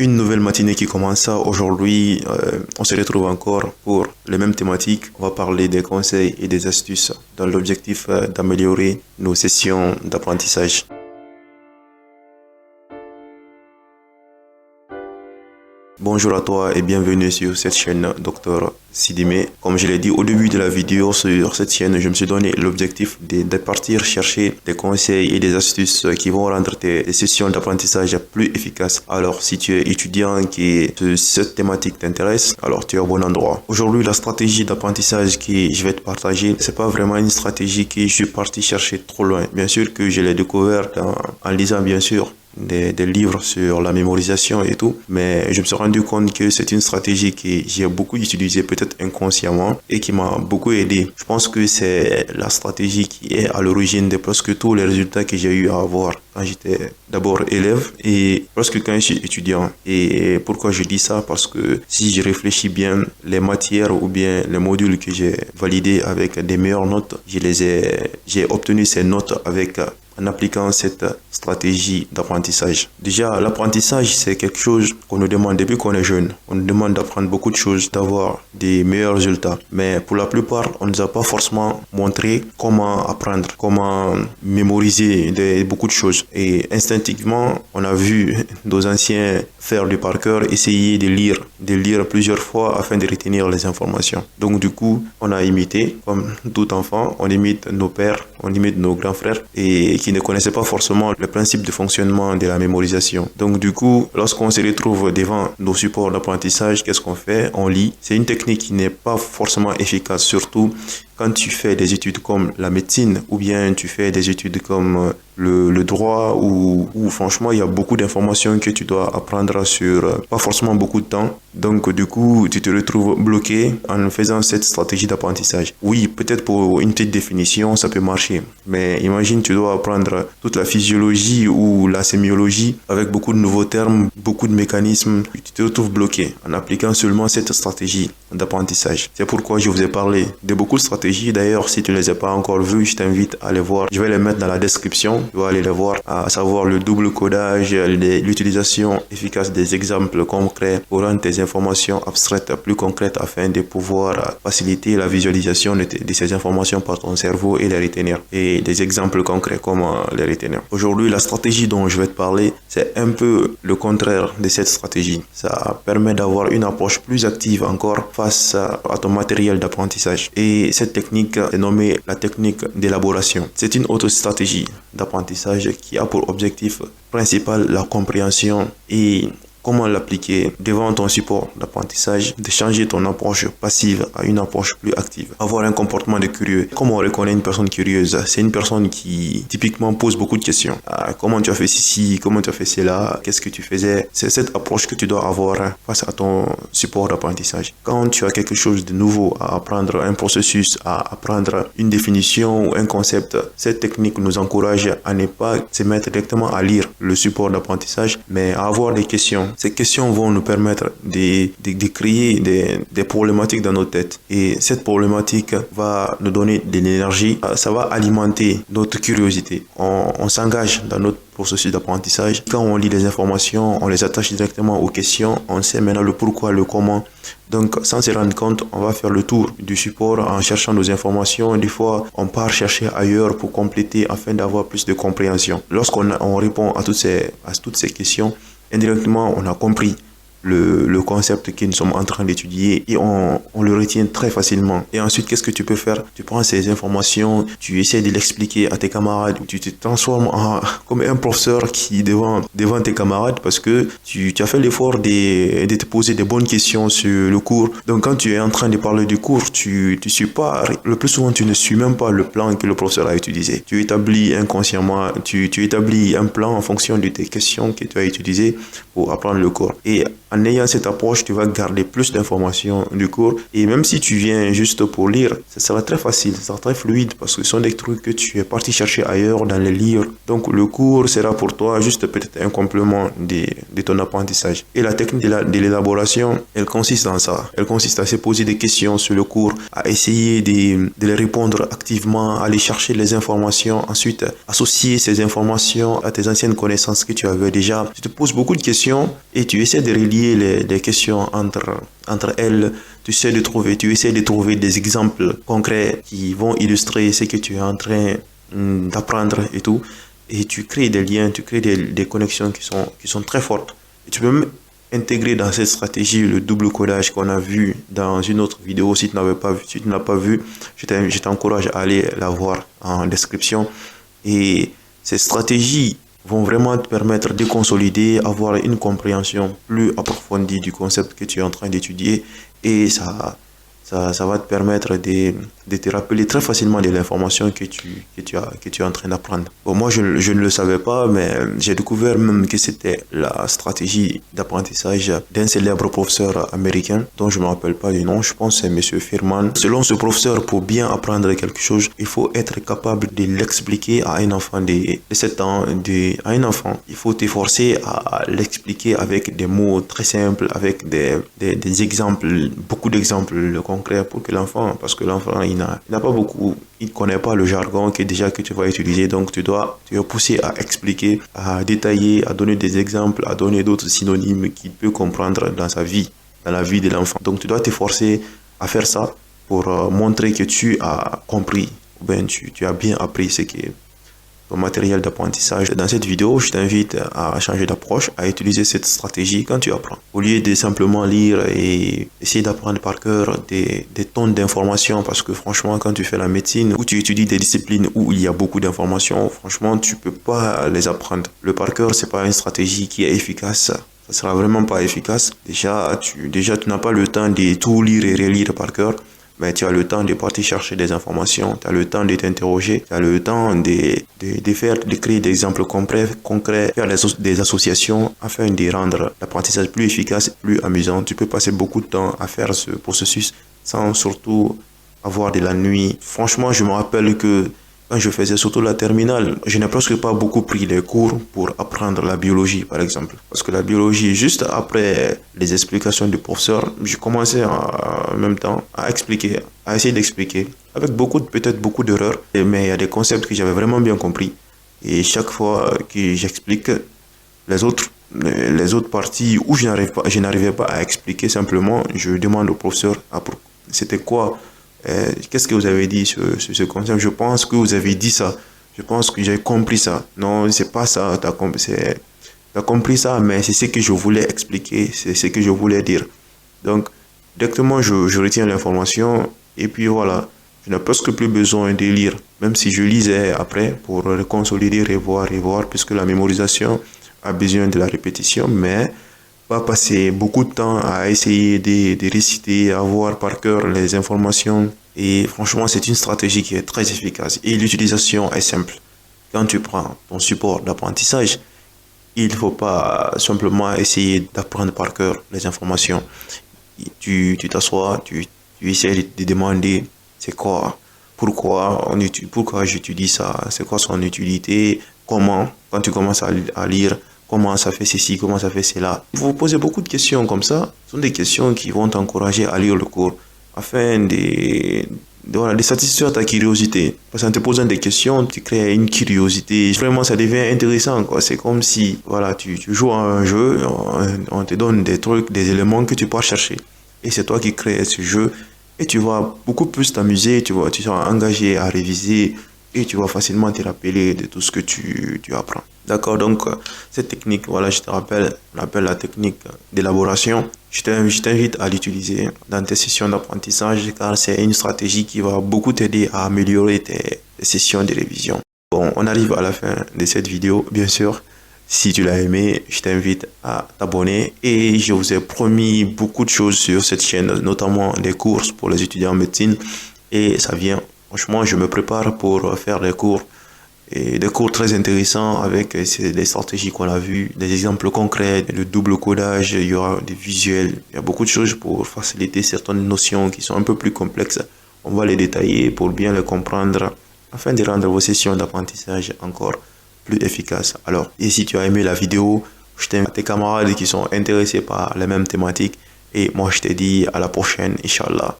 Une nouvelle matinée qui commence. Aujourd'hui, on se retrouve encore pour les mêmes thématiques. On va parler des conseils et des astuces dans l'objectif d'améliorer nos sessions d'apprentissage. Bonjour à toi et bienvenue sur cette chaîne Dr Sidimé. Comme je l'ai dit au début de la vidéo, sur cette chaîne, je me suis donné l'objectif de partir chercher des conseils et des astuces qui vont rendre tes sessions d'apprentissage plus efficaces. Alors, si tu es étudiant et que cette thématique t'intéresse, alors tu es au bon endroit. Aujourd'hui, la stratégie d'apprentissage que je vais te partager, c'est pas vraiment une stratégie que je suis parti chercher trop loin. Bien sûr que je l'ai découverte en lisant, bien sûr, des livres sur la mémorisation et tout, mais je me suis rendu compte que c'est une stratégie que j'ai beaucoup utilisée peut-être inconsciemment et qui m'a beaucoup aidé. Je pense que c'est la stratégie qui est à l'origine de presque tous les résultats que j'ai eu à avoir quand j'étais d'abord élève et presque quand je suis étudiant. Et pourquoi je dis ça? Parce que si je réfléchis bien, les matières ou bien les modules que j'ai validés avec des meilleures notes, j'ai obtenu ces notes en appliquant cette stratégie d'apprentissage. Déjà, l'apprentissage, c'est quelque chose qu'on nous demande depuis qu'on est jeune. On nous demande d'apprendre beaucoup de choses, d'avoir des meilleurs résultats. Mais pour la plupart, on ne nous a pas forcément montré comment apprendre, comment mémoriser beaucoup de choses. Et instinctivement, on a vu nos anciens faire du par cœur, essayer de lire plusieurs fois afin de retenir les informations. Donc du coup, on a imité, comme tout enfant, on imite nos pères, on imite nos grands frères et qui ne connaissaient pas forcément le principe de fonctionnement de la mémorisation. Donc du coup, lorsqu'on se retrouve devant nos supports d'apprentissage, qu'est-ce qu'on fait? On lit. C'est une technique qui n'est pas forcément efficace, surtout quand tu fais des études comme la médecine ou bien tu fais des études comme le droit où franchement il y a beaucoup d'informations que tu dois apprendre sur pas forcément beaucoup de temps. Donc du coup tu te retrouves bloqué en faisant cette stratégie d'apprentissage. Oui, peut-être pour une petite définition ça peut marcher, mais imagine tu dois apprendre toute la physiologie ou la sémiologie avec beaucoup de nouveaux termes, beaucoup de mécanismes. Tu te retrouves bloqué en appliquant seulement cette stratégie d'apprentissage. C'est pourquoi je vous ai parlé de beaucoup de stratégies. D'ailleurs, si tu ne les as pas encore vues, je t'invite à les voir. Je vais les mettre dans la description. Tu vas aller les voir, à savoir le double codage, l'utilisation efficace des exemples concrets pour rendre tes informations abstraites plus concrètes afin de pouvoir faciliter la visualisation de ces informations par ton cerveau et les retenir. Et des exemples concrets, comment les retenir. Aujourd'hui, la stratégie dont je vais te parler, c'est un peu le contraire de cette stratégie. Ça permet d'avoir une approche plus active encore face à ton matériel d'apprentissage. Et cette technique est nommée la technique d'élaboration. C'est une autre stratégie d'apprentissage qui a pour objectif principal la compréhension et comment l'appliquer devant ton support d'apprentissage, de changer ton approche passive à une approche plus active. Avoir un comportement de curieux. Comment on reconnaît une personne curieuse? C'est une personne qui typiquement pose beaucoup de questions. Comment tu as fait ceci? Comment tu as fait cela? Qu'est-ce que tu faisais? C'est cette approche que tu dois avoir face à ton support d'apprentissage. Quand tu as quelque chose de nouveau à apprendre, un processus, à apprendre une définition ou un concept, cette technique nous encourage à ne pas se mettre directement à lire le support d'apprentissage, mais à avoir des questions. Ces questions vont nous permettre de créer des problématiques dans notre tête. Et cette problématique va nous donner de l'énergie. Ça va alimenter notre curiosité. On s'engage dans notre processus d'apprentissage. Quand on lit les informations, on les attache directement aux questions. On sait maintenant le pourquoi, le comment. Donc, sans se rendre compte, on va faire le tour du support en cherchant nos informations. Des fois, on part chercher ailleurs pour compléter afin d'avoir plus de compréhension. Lorsqu'on répond à toutes ces questions, indirectement, on a compris le concept que nous sommes en train d'étudier et on le retient très facilement. Et ensuite, qu'est-ce que tu peux faire? Tu prends ces informations, tu essaies de l'expliquer à tes camarades, tu te transformes comme un professeur qui devant tes camarades parce que tu as fait l'effort de te poser des bonnes questions sur le cours. Donc quand tu es en train de parler du cours, tu suis pas, le plus souvent tu ne suis même pas le plan que le professeur a utilisé. Tu établis inconsciemment, tu établis un plan en fonction de tes questions que tu as utilisées pour apprendre le cours. Et en En ayant cette approche, tu vas garder plus d'informations du cours. Et même si tu viens juste pour lire, ça sera très facile, ça sera très fluide parce que ce sont des trucs que tu es parti chercher ailleurs dans les livres. Donc le cours sera pour toi juste peut-être un complément de ton apprentissage. Et la technique de l'élaboration, elle consiste en ça. Elle consiste à se poser des questions sur le cours, à essayer de les répondre activement, à aller chercher les informations, ensuite associer ces informations à tes anciennes connaissances que tu avais déjà. Tu te poses beaucoup de questions et tu essaies de relier les questions entre elles. Tu essaies de trouver des exemples concrets qui vont illustrer ce que tu es en train d'apprendre et tout. Et tu crées des liens, tu crées des connexions qui sont très fortes. Et tu peux même intégrer dans cette stratégie le double codage qu'on a vu dans une autre vidéo. Si tu ne l'as pas vu, je t'encourage à aller la voir en description. Et ces stratégies vont vraiment te permettre de consolider, avoir une compréhension plus approfondie du concept que tu es en train d'étudier. Et ça va te permettre de te rappeler très facilement de l'information que tu es en train d'apprendre. Bon, moi, je ne le savais pas, mais j'ai découvert même que c'était la stratégie d'apprentissage d'un célèbre professeur américain, dont je ne me rappelle pas du nom, je pense que c'est Monsieur Firman. Selon ce professeur, pour bien apprendre quelque chose, il faut être capable de l'expliquer à un enfant de 7 ans, à un enfant. Il faut t'efforcer à l'expliquer avec des mots très simples, avec des exemples, beaucoup d'exemples concrets pour que l'enfant, parce que l'enfant, il n'a pas beaucoup, il ne connaît pas le jargon que tu vas utiliser, donc tu dois pousser à expliquer, à détailler, à donner des exemples, à donner d'autres synonymes qu'il peut comprendre dans sa vie, dans la vie de l'enfant. Donc tu dois t'efforcer à faire ça pour montrer que tu as compris, ou bien tu as bien appris ce qui est ton matériel d'apprentissage. Dans cette vidéo, je t'invite à changer d'approche, à utiliser cette stratégie quand tu apprends. Au lieu de simplement lire et essayer d'apprendre par cœur des tonnes d'informations, parce que franchement, quand tu fais la médecine, ou tu étudies des disciplines où il y a beaucoup d'informations, franchement, tu peux pas les apprendre. Le par cœur, c'est pas une stratégie qui est efficace. Ça sera vraiment pas efficace. Déjà, tu n'as pas le temps de tout lire et relire par cœur. Mais tu as le temps de partir chercher des informations, tu as le temps de t'interroger, tu as le temps de créer des exemples concrets, faire des associations afin de rendre l'apprentissage plus efficace, plus amusant. Tu peux passer beaucoup de temps à faire ce processus sans surtout avoir de l'ennui. Franchement, je me rappelle que quand je faisais surtout la terminale, je n'ai presque pas beaucoup pris les cours pour apprendre la biologie, par exemple. Parce que la biologie, juste après les explications du professeur, je commençais en même temps à essayer d'expliquer, avec peut-être beaucoup d'erreurs, mais il y a des concepts que j'avais vraiment bien compris. Et chaque fois que j'explique les autres parties où je n'arrivais pas à expliquer simplement, je demande au professeur, c'était quoi? Qu'est-ce que vous avez dit sur ce concept? Je pense que vous avez dit ça. Je pense que j'ai compris ça. Non, c'est pas ça. T'as compris ça, mais c'est ce que je voulais expliquer. C'est ce que je voulais dire. Donc, directement, je retiens l'information. Et puis voilà. Je n'ai presque plus besoin de lire. Même si je lisais après pour consolider, revoir, puisque la mémorisation a besoin de la répétition. Mais pas passer beaucoup de temps à essayer de réciter, à avoir par cœur les informations. Et franchement, c'est une stratégie qui est très efficace. Et l'utilisation est simple. Quand tu prends ton support d'apprentissage, il ne faut pas simplement essayer d'apprendre par cœur les informations. Tu t'assois, tu essaies de demander c'est quoi, pourquoi j'étudie ça, c'est quoi son utilité, comment, quand tu commences à lire, comment ça fait ceci, comment ça fait cela. Vous vous posez beaucoup de questions comme ça. Ce sont des questions qui vont t'encourager à lire le cours afin de satisfaire ta curiosité. Parce qu'en te posant des questions, tu crées une curiosité. Vraiment, ça devient intéressant, quoi. C'est comme si, voilà, tu joues à un jeu, on te donne des trucs, des éléments que tu peux chercher. Et c'est toi qui crées ce jeu. Et tu vas beaucoup plus t'amuser, tu seras engagé à réviser et tu vas facilement te rappeler de tout ce que tu apprends. D'accord, donc cette technique, voilà, je te rappelle, on appelle la technique d'élaboration. Je t'invite à l'utiliser dans tes sessions d'apprentissage car c'est une stratégie qui va beaucoup t'aider à améliorer tes sessions de révision. Bon, on arrive à la fin de cette vidéo, bien sûr. Si tu l'as aimé, je t'invite à t'abonner et je vous ai promis beaucoup de choses sur cette chaîne, notamment des cours pour les étudiants en médecine et ça vient. Franchement, je me prépare pour faire des cours et des cours très intéressants avec des stratégies qu'on a vues, des exemples concrets, le double codage, il y aura des visuels, il y a beaucoup de choses pour faciliter certaines notions qui sont un peu plus complexes. On va les détailler pour bien les comprendre afin de rendre vos sessions d'apprentissage encore plus efficaces. Alors, et si tu as aimé la vidéo, je t'invite à tes camarades qui sont intéressés par les mêmes thématiques et moi je te dis à la prochaine, Inch'Allah.